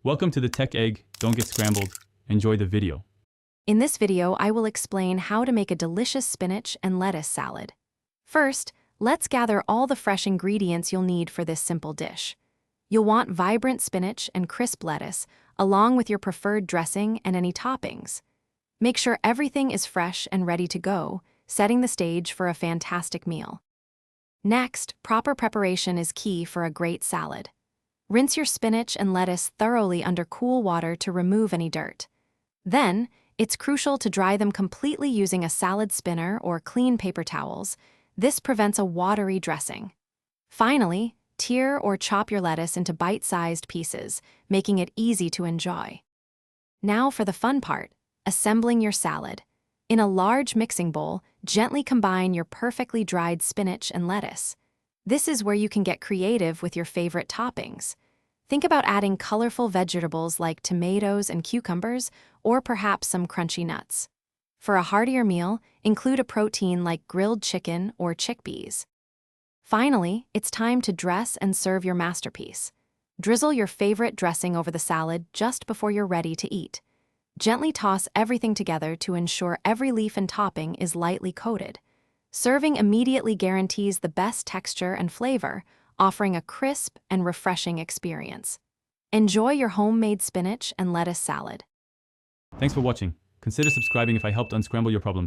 Welcome to the Tech Egg. Don't get scrambled. Enjoy the video. In this video, I will explain how to make a delicious spinach and lettuce salad. First, let's gather all the fresh ingredients you'll need for this simple dish. You'll want vibrant spinach and crisp lettuce, along with your preferred dressing and any toppings. Make sure everything is fresh and ready to go, setting the stage for a fantastic meal. Next, proper preparation is key for a great salad. Rinse your spinach and lettuce thoroughly under cool water to remove any dirt. Then, it's crucial to dry them completely using a salad spinner or clean paper towels. This prevents a watery dressing. Finally, tear or chop your lettuce into bite-sized pieces, making it easy to enjoy. Now for the fun part, assembling your salad. In a large mixing bowl, gently combine your perfectly dried spinach and lettuce. This is where you can get creative with your favorite toppings. Think about adding colorful vegetables like tomatoes and cucumbers, or perhaps some crunchy nuts. For a heartier meal, include a protein like grilled chicken or chickpeas. Finally, it's time to dress and serve your masterpiece. Drizzle your favorite dressing over the salad just before you're ready to eat. Gently toss everything together to ensure every leaf and topping is lightly coated. Serving immediately guarantees the best texture and flavor, offering a crisp and refreshing experience. Enjoy your homemade spinach and lettuce salad. Thanks for watching. Consider subscribing if I helped unscramble your problems.